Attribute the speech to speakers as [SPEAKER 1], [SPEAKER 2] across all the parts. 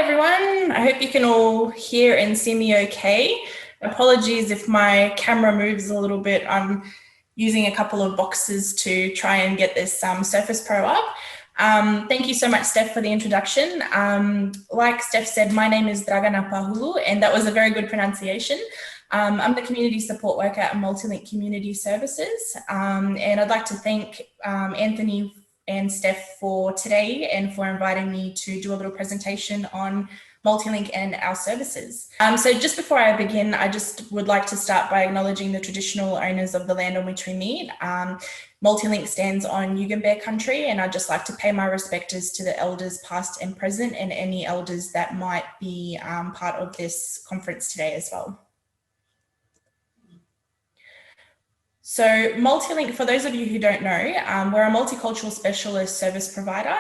[SPEAKER 1] everyone. I hope you can all hear and see me okay. Apologies if my camera moves a little bit. I'm using a couple of boxes to try and get this Surface Pro up. Thank you so much, Steph, for the introduction. Like Steph said, my name is Dragana Pahulu, and that was a very good pronunciation. I'm the community support worker at MultiLink Community Services, and I'd like to thank Anthony and Steph for today and for inviting me to do a little presentation on MultiLink and our services. So just before I begin, I just would like to start by acknowledging the traditional owners of the land on which we meet. MultiLink stands on Yugambeh country, and I'd just like to pay my respects to the elders past and present and any elders that might be part of this conference today as well. So MultiLink, for those of you who don't know, we're a multicultural specialist service provider.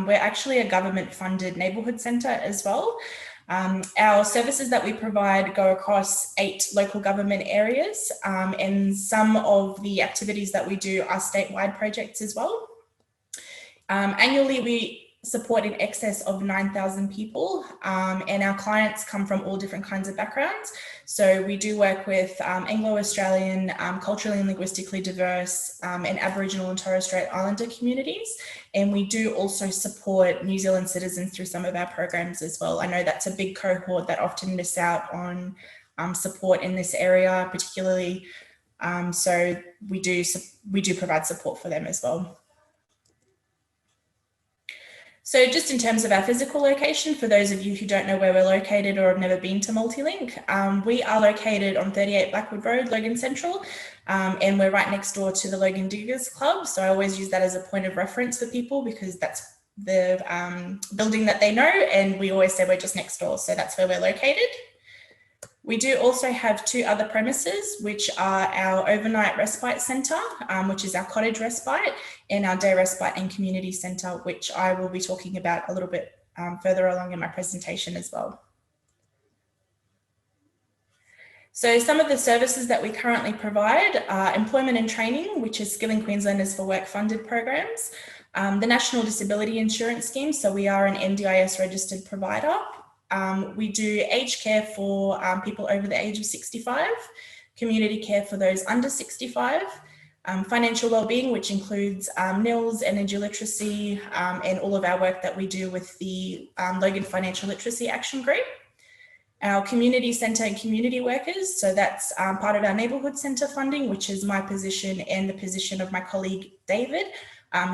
[SPEAKER 1] We're actually a government-funded neighbourhood centre as well. Our services that we provide go across 8 local government areas, and some of the activities that we do are statewide projects as well. Annually, we support in excess of 9,000 people, and our clients come from all different kinds of backgrounds. So we do work with Anglo-Australian, culturally and linguistically diverse, and Aboriginal and Torres Strait Islander communities. And we do also support New Zealand citizens through some of our programs as well. I know that's a big cohort that often miss out on support in this area, particularly. So we do provide support for them as well. So just in terms of our physical location, for those of you who don't know where we're located or have never been to MultiLink, we are located on 38 Blackwood Road, Logan Central, and we're right next door to the Logan Diggers Club. So I always use that as a point of reference for people because that's the building that they know, and we always say we're just next door. So that's where we're located. We do also have 2 other premises, which are our overnight respite centre, which is our cottage respite, and our day respite and community centre, which I will be talking about a little bit further along in my presentation as well. So some of the services that we currently provide are employment and training, which is Skilling Queenslanders for Work funded programs, the National Disability Insurance Scheme, so we are an NDIS registered provider. We do aged care for people over the age of 65, community care for those under 65, financial wellbeing, which includes NILS, energy literacy, and all of our work that we do with the Logan Financial Literacy Action Group. Our community centre and community workers, so that's part of our neighbourhood centre funding, which is my position and the position of my colleague David,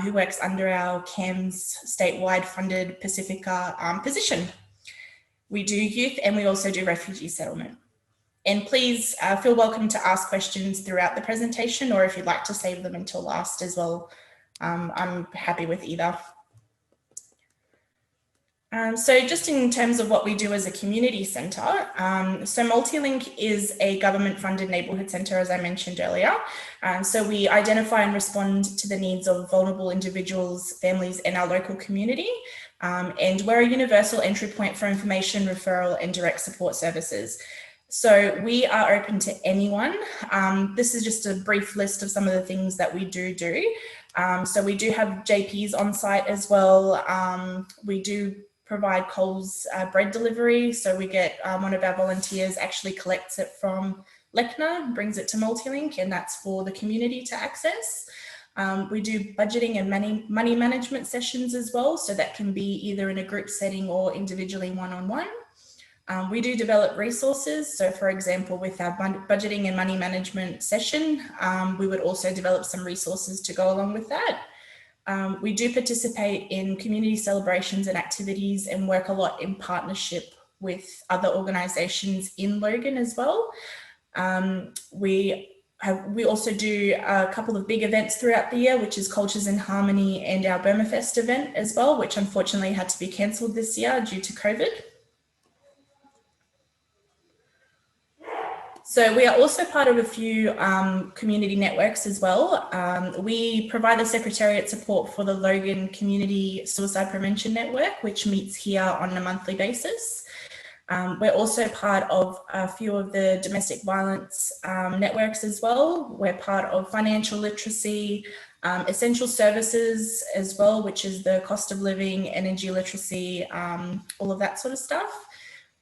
[SPEAKER 1] who works under our CAMS statewide funded Pacifica position. We do youth, and we also do refugee settlement. And please feel welcome to ask questions throughout the presentation, or if you'd like to save them until last as well. I'm happy with either. So just in terms of what we do as a community centre, so MultiLink is a government funded neighbourhood centre, as I mentioned earlier. So we identify and respond to the needs of vulnerable individuals, families, and our local community. And we're a universal entry point for information, referral, and direct support services. So we are open to anyone. This is just a brief list of some of the things that we do. So we do have JPs on site as well. We do provide Coles bread delivery. So we get one of our volunteers actually collects it from Lechner, brings it to MultiLink, and that's for the community to access. We do budgeting and money management sessions as well. So that can be either in a group setting or individually one-on-one. We do develop resources. So for example, with our budgeting and money management session, we would also develop some resources to go along with that. We do participate in community celebrations and activities and work a lot in partnership with other organisations in Logan as well. We also do a couple of big events throughout the year, which is Cultures in Harmony and our Burmafest event as well, which unfortunately had to be cancelled this year due to COVID. So we are also part of a few community networks as well. We provide the Secretariat support for the Logan Community Suicide Prevention Network, which meets here on a monthly basis. We're also part of a few of the domestic violence networks as well. We're part of financial literacy, essential services as well, which is the cost of living, energy literacy, all of that sort of stuff.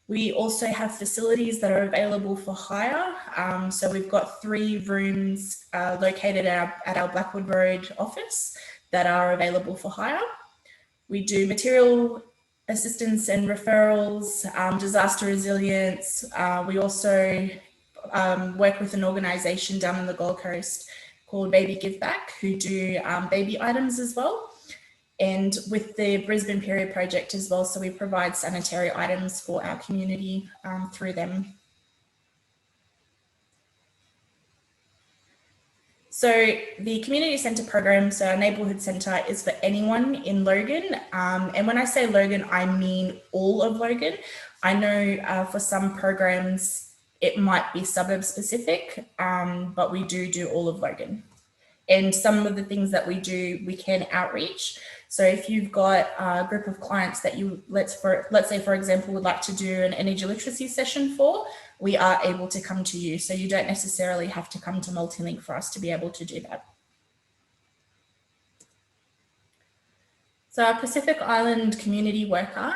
[SPEAKER 1] We also have facilities that are available for hire. So we've got 3 rooms located at our Blackwood Road office that are available for hire. We do material assistance and referrals, disaster resilience. We also work with an organisation down in the Gold Coast called Baby Give Back, who do baby items as well. And with the Brisbane Period Project as well, so we provide sanitary items for our community through them. So the community centre program, so our neighbourhood centre, is for anyone in Logan. And when I say Logan, I mean all of Logan. I know for some programs it might be suburb specific, but we do all of Logan. And some of the things that we do, we can outreach. So if you've got a group of clients that you, let's say, for example, would like to do an energy literacy session for, we are able to come to you. So you don't necessarily have to come to MultiLink for us to be able to do that. So our Pacific Island community worker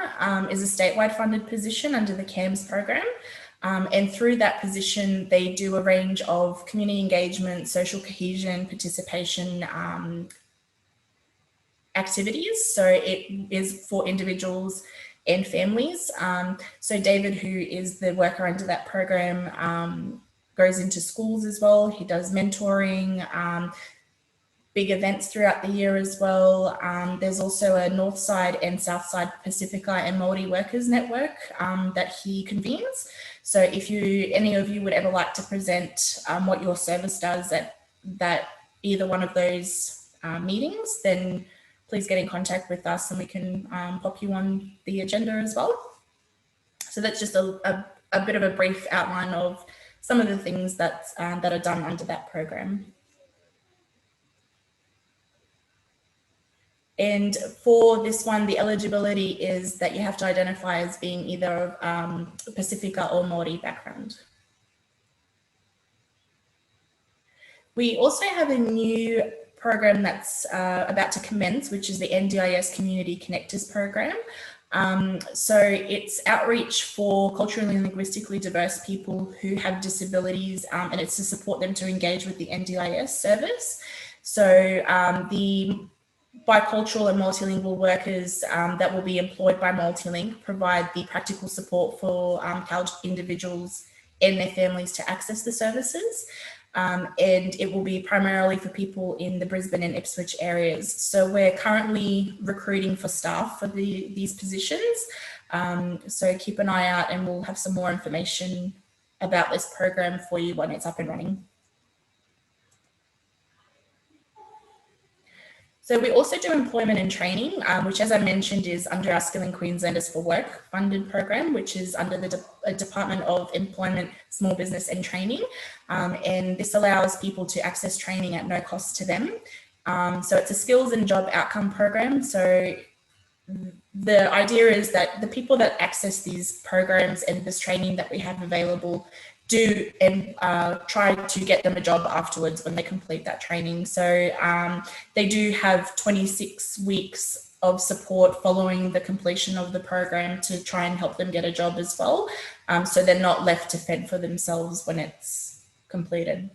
[SPEAKER 1] is a statewide funded position under the CAMS program. And through that position, they do a range of community engagement, social cohesion, participation activities. So it is for individuals and families. So David, who is the worker under that program, goes into schools as well. He does mentoring, big events throughout the year as well. There's also a Northside and Southside Pacifica and Māori Workers Network that he convenes. So if any of you would ever like to present what your service does at either one of those meetings, then please get in contact with us and we can pop you on the agenda as well. So that's just a bit of a brief outline of some of the things that are done under that program. And for this one, the eligibility is that you have to identify as being either Pacifica or Māori background. We also have a new program that's about to commence, which is the NDIS Community Connectors program. So it's outreach for culturally and linguistically diverse people who have disabilities, and it's to support them to engage with the NDIS service. So the bicultural and multilingual workers that will be employed by MultiLink provide the practical support for CALD individuals and their families to access the services. And it will be primarily for people in the Brisbane and Ipswich areas. So we're currently recruiting for staff for these positions. So keep an eye out and we'll have some more information about this program for you when it's up and running. So we also do employment and training, which, as I mentioned, is under our Skilling Queenslanders for Work funded program, which is under the Department of Employment, Small Business and Training. And this allows people to access training at no cost to them. So it's a skills and job outcome program. So the idea is that the people that access these programs and this training that we have available do and try to get them a job afterwards when they complete that training. So they do have 26 weeks of support following the completion of the program to try and help them get a job as well. So they're not left to fend for themselves when it's completed.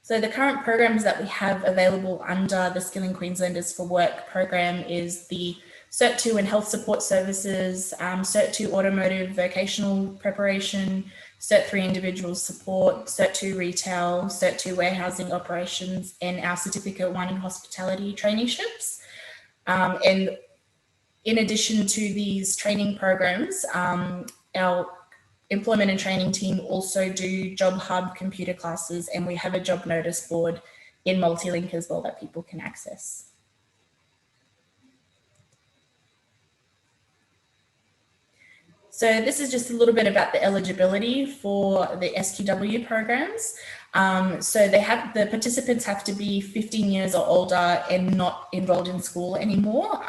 [SPEAKER 1] So the current programs that we have available under the Skilling Queenslanders for Work program is the Cert 2 in Health Support Services, Cert 2 Automotive Vocational Preparation, Cert 3 Individual Support, Cert 2 Retail, Cert 2 Warehousing Operations, and our Certificate 1 in Hospitality traineeships. And in addition to these training programs, our employment and training team also do Job Hub computer classes, and we have a job notice board in MultiLink as well that people can access. So this is just a little bit about the eligibility for the SQW programs. So the participants have to be 15 years or older and not enrolled in school anymore.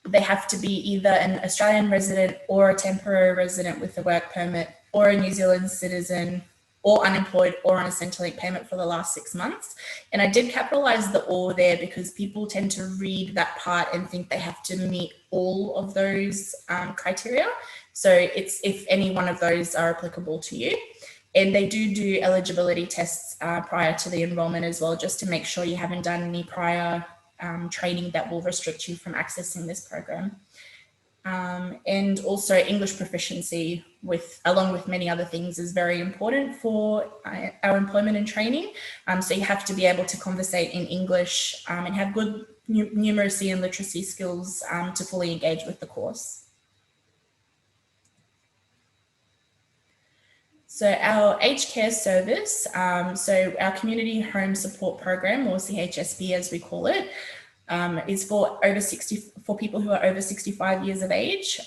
[SPEAKER 1] they have to be either an Australian resident or a temporary resident with a work permit, or a New Zealand citizen, or unemployed, or on a Centrelink payment for the last 6 months. And I did capitalize the "or" there because people tend to read that part and think they have to meet all of those criteria. So it's if any one of those are applicable to you. And they do eligibility tests prior to the enrolment as well, just to make sure you haven't done any prior training that will restrict you from accessing this program. And also English proficiency, along with many other things, is very important for our employment and training. So you have to be able to conversate in English and have good numeracy and literacy skills to fully engage with the course. So our aged care service, so our community home support program, or CHSP as we call it, is for people who are over 65 years of age.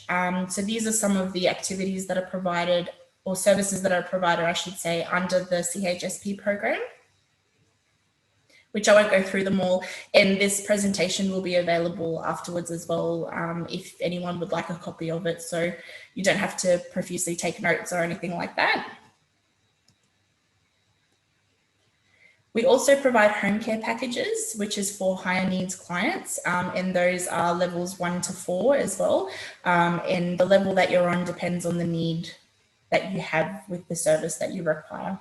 [SPEAKER 1] So these are some of the activities that are provided, or services that are provided, I should say, under the CHSP program, which I won't go through them all. And this presentation will be available afterwards as well, if anyone would like a copy of it. So you don't have to profusely take notes or anything like that. We also provide home care packages, which is for higher needs clients, and those are levels 1 to 4 as well. And the level that you're on depends on the need that you have with the service that you require.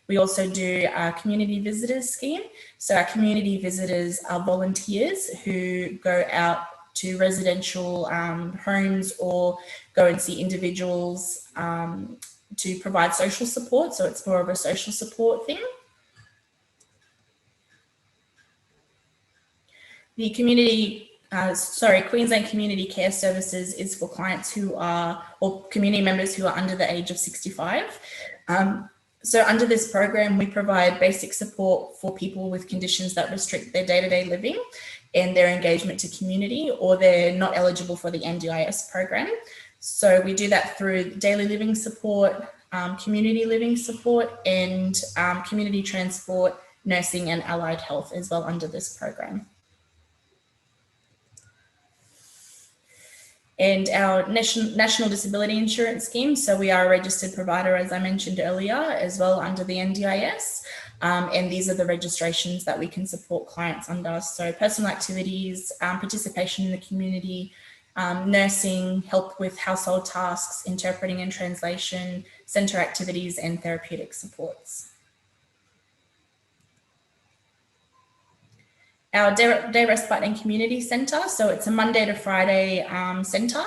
[SPEAKER 1] We also do a community visitors scheme. So our community visitors are volunteers who go out to residential homes or go and see individuals to provide social support. So it's more of a social support thing. The Queensland Community Care Services is for clients who are, or community members who are under the age of 65. So under this program, we provide basic support for people with conditions that restrict their day-to-day living and their engagement to community, or they're not eligible for the NDIS program. So we do that through daily living support, community living support, and community transport, nursing and allied health as well under this program. And our National Disability Insurance Scheme. So we are a registered provider, as I mentioned earlier, as well under the NDIS. And these are the registrations that we can support clients under. So personal activities, participation in the community, nursing, help with household tasks, interpreting and translation, centre activities, and therapeutic supports. Our Day Respite and Community Centre, so it's a Monday to Friday centre,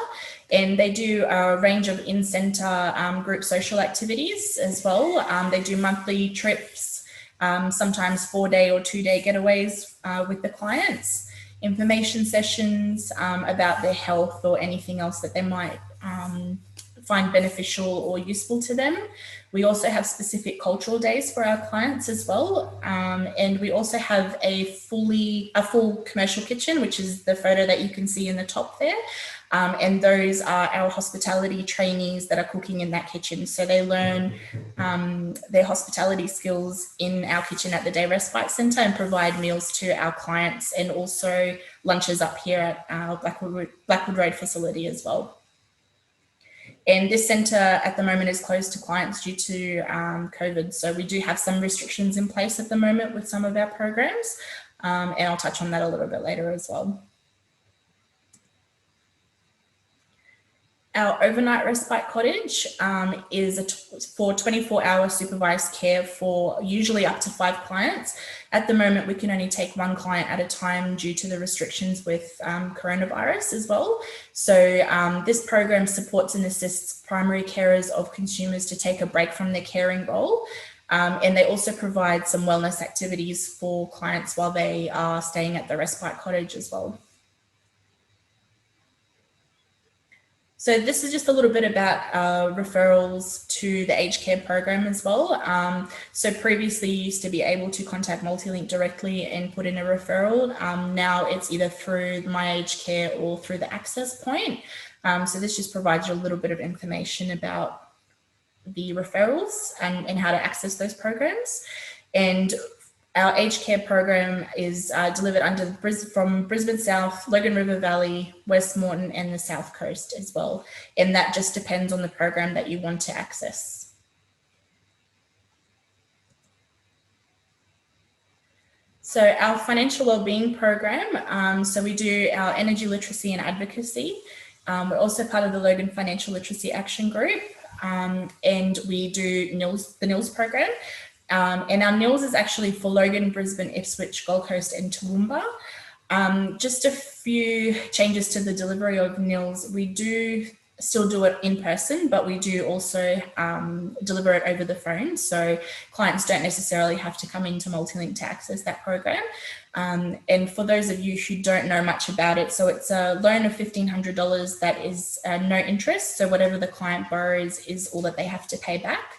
[SPEAKER 1] and they do a range of in-centre group social activities as well. They do monthly trips, sometimes 4-day or 2-day getaways with the clients, information sessions about their health or anything else that they might find beneficial or useful to them. We also have specific cultural days for our clients as well. And we also have a full commercial kitchen, which is the photo that you can see in the top there. And those are our hospitality trainees that are cooking in that kitchen. So they learn their hospitality skills in our kitchen at the Day Respite Centre and provide meals to our clients, and also lunches up here at our Blackwood Road facility as well. And this centre at the moment is closed to clients due to COVID. So we do have some restrictions in place at the moment with some of our programs. And I'll touch on that a little bit later as well. Our overnight respite cottage is for 24-hour supervised care for usually up to 5 clients. At the moment, we can only take 1 client at a time due to the restrictions with coronavirus as well. So this program supports and assists primary carers of consumers to take a break from their caring role. And they also provide some wellness activities for clients while they are staying at the respite cottage as well. So this is just a little bit about referrals to the aged care program as well. So previously you used to be able to contact MultiLink directly and put in a referral. Now it's either through My Aged Care or through the access point. So this just provides you a little bit of information about the referrals and how to access those programs. And Our aged care program is delivered from Brisbane South, Logan River Valley, West Moreton and the South Coast as well. And that just depends on the program that you want to access. So our financial wellbeing program, so we do our energy literacy and advocacy. We're also part of the Logan Financial Literacy Action Group, and we do the NILS program. And our NILS is actually for Logan, Brisbane, Ipswich, Gold Coast and Toowoomba. Just a few changes to the delivery of NILS. We do still do it in person, but we do also deliver it over the phone. So clients don't necessarily have to come into MultiLink to access that program. And for those of you who don't know much about it, so it's a loan of $1,500 that is no interest. So whatever the client borrows is all that they have to pay back.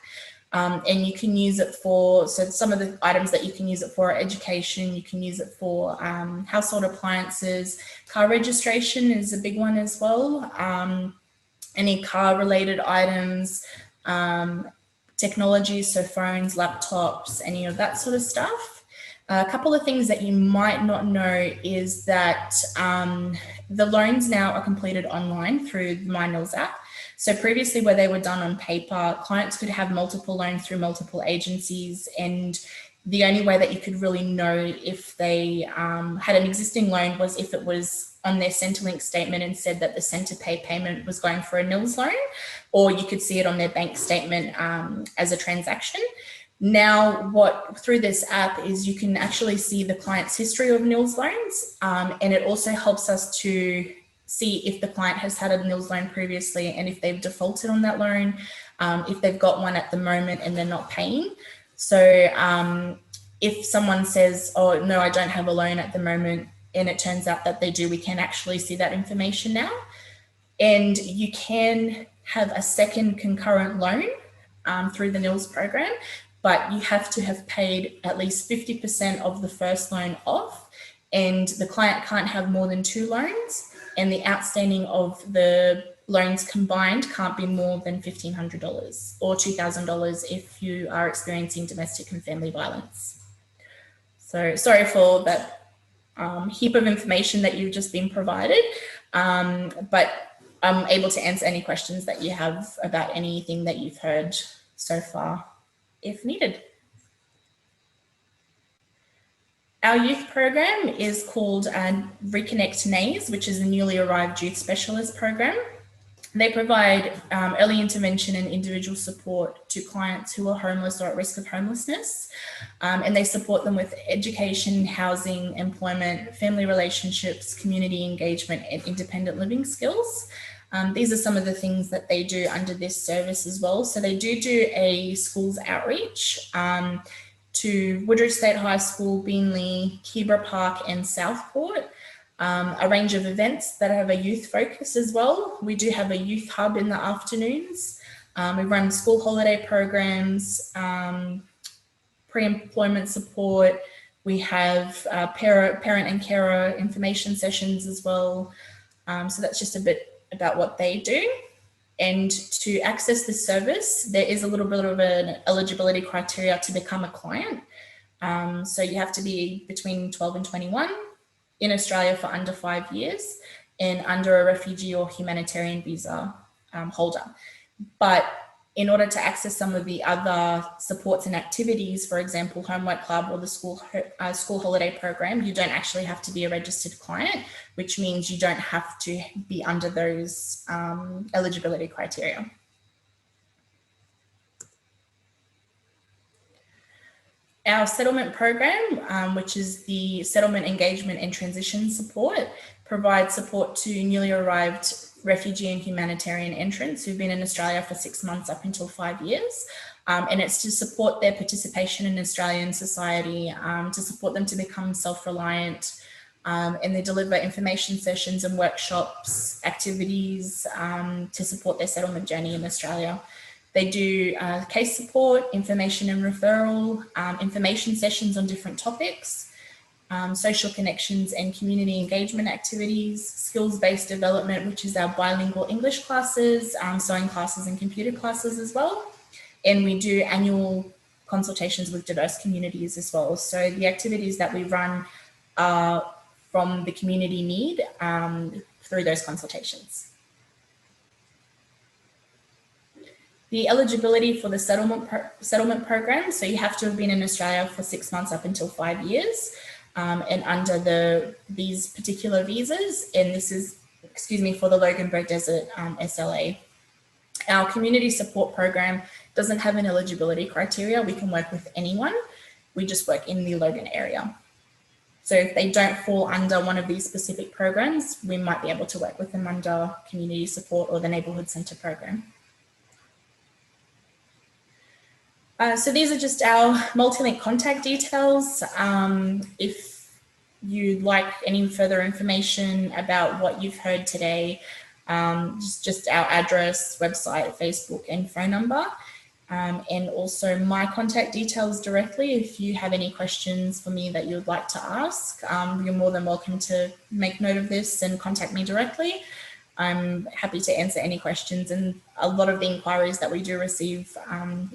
[SPEAKER 1] And you can use it for, so some of the items that you can use it for are education, you can use it for household appliances, car registration is a big one as well, any car related items, technology, so phones, laptops, any of that sort of stuff. A couple of things that you might not know is that the loans now are completed online through the My NILS app. So previously where they were done on paper, clients could have multiple loans through multiple agencies, and the only way that you could really know if they had an existing loan was if it was on their Centrelink statement and said that the Centrepay payment was going for a NILS loan, or you could see it on their bank statement as a transaction. Now, through this app is you can actually see the client's history of NILS loans, and it also helps us to see if the client has had a NILS loan previously and if they've defaulted on that loan, if they've got one at the moment and they're not paying. So if someone says, oh, no, I don't have a loan at the moment, and it turns out that they do, we can actually see that information now. And you can have a second concurrent loan through the NILS program, but you have to have paid at least 50% of the first loan off, and the client can't have more than 2 loans. And the outstanding of the loans combined can't be more than $1,500 or $2,000 if you are experiencing domestic and family violence. So sorry for that heap of information that you've just been provided, but I'm able to answer any questions that you have about anything that you've heard so far, if needed. Our youth program is called Reconnect NAYS, which is a newly arrived youth specialist program. They provide early intervention and individual support to clients who are homeless or at risk of homelessness. And they support them with education, housing, employment, family relationships, community engagement, and independent living skills. These are some of the things that they do under this service as well. So they do a schools outreach to Woodridge State High School, Beenleigh, Keebra Park and Southport. A range of events that have a youth focus as well. We do have a youth hub in the afternoons. We run school holiday programs, pre-employment support. We have parent and carer information sessions as well. So that's just a bit about what they do. And to access this service, there is a little bit of an eligibility criteria to become a client. So you have to be between 12 and 21, in Australia for under 5 years, and under a refugee or humanitarian visa holder. But in order to access some of the other supports and activities, for example, Homework Club or the school holiday program, you don't actually have to be a registered client, which means you don't have to be under those eligibility criteria. Our settlement program, which is the settlement engagement and transition support, provides support to newly arrived refugee and humanitarian entrants who've been in Australia for 6 months up until 5 years. And it's to support their participation in Australian society, to support them to become self-reliant, and they deliver information sessions and workshops, activities to support their settlement journey in Australia. They do case support, information and referral, information sessions on different topics, social connections and community engagement activities, skills-based development, which is our bilingual English classes, sewing classes and computer classes as well. And we do annual consultations with diverse communities as well. So the activities that we run are from the community need through those consultations. The eligibility for the settlement program, so you have to have been in Australia for 6 months up until 5 years, and under these particular visas, and this is, for the Loganberg Desert SLA. Our community support program doesn't have an eligibility criteria. We can work with anyone. We just work in the Logan area. So if they don't fall under one of these specific programs, we might be able to work with them under community support or the neighbourhood centre program. So these are just our MultiLink contact details. If you'd like any further information about what you've heard today, just our address, website, Facebook and phone number, and also my contact details directly. If you have any questions for me that you would like to ask, you're more than welcome to make note of this and contact me directly. I'm happy to answer any questions, and a lot of the inquiries that we do receive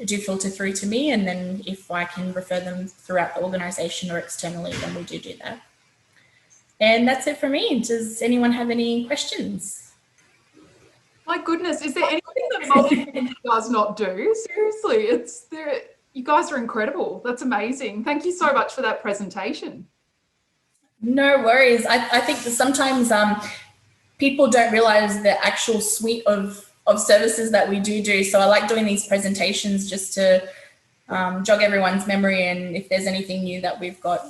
[SPEAKER 1] do filter through to me, and then if I can refer them throughout the organisation or externally, then we do that. And that's it for me. Does anyone have any questions?
[SPEAKER 2] My goodness, is there anything that MultiLink does not do? Seriously, you guys are incredible. That's amazing. Thank you so much for that presentation.
[SPEAKER 1] No worries. I think that sometimes people don't realise the actual suite of services that we do. So I like doing these presentations just to jog everyone's memory, and if there's anything new that we've got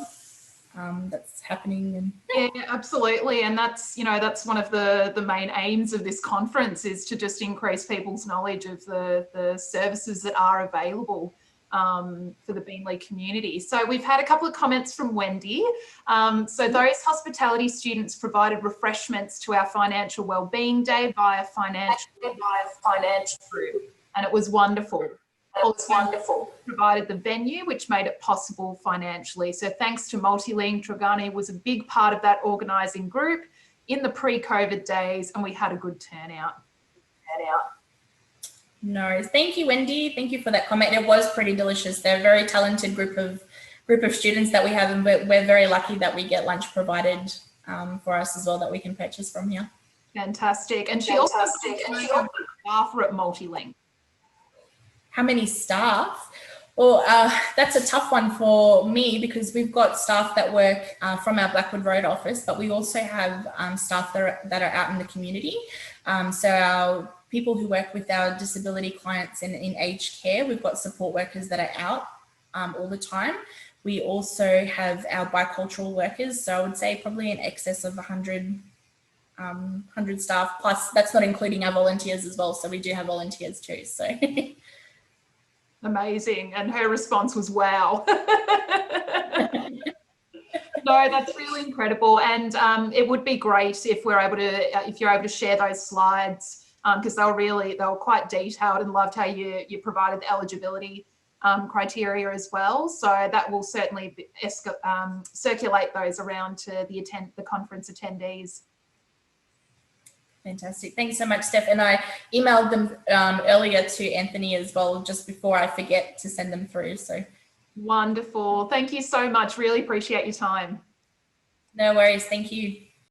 [SPEAKER 1] that's happening. And
[SPEAKER 2] yeah, absolutely. And that's, that's one of the main aims of this conference, is to just increase people's knowledge of the services that are available for the Beenleigh community. So we've had a couple of comments from Wendy. So those hospitality students provided refreshments to our financial wellbeing day via financial group, and it was wonderful. Provided the venue, which made it possible financially. So thanks to MultiLink, Dragana was a big part of that organising group in the pre-COVID days, and we had a good turnout.
[SPEAKER 1] No, thank you, Wendy. Thank you for that comment. It was pretty delicious. They're a very talented group of students that we have, and we're very lucky that we get lunch provided for us as well that we can purchase from here.
[SPEAKER 2] Fantastic. And she also staff at MultiLink.
[SPEAKER 1] How many staff? Well, that's a tough one for me, because we've got staff that work from our Blackwood Road office, but we also have staff that are out in the community. So our people who work with our disability clients in aged care, we've got support workers that are out all the time. We also have our bicultural workers. So I would say probably in excess of 100 staff, plus that's not including our volunteers as well. So we do have volunteers too. So.
[SPEAKER 2] Amazing. And her response was, wow. No, that's really incredible. And it would be great if you're able to share those slides, because they were quite detailed, and loved how you provided the eligibility criteria as well. So that will certainly circulate those around to the conference attendees.
[SPEAKER 1] Fantastic. Thanks so much, Steph. And I emailed them earlier to Anthony as well, just before I forget to send them through. So
[SPEAKER 2] wonderful. Thank you so much. Really appreciate your time.
[SPEAKER 1] No worries. Thank you.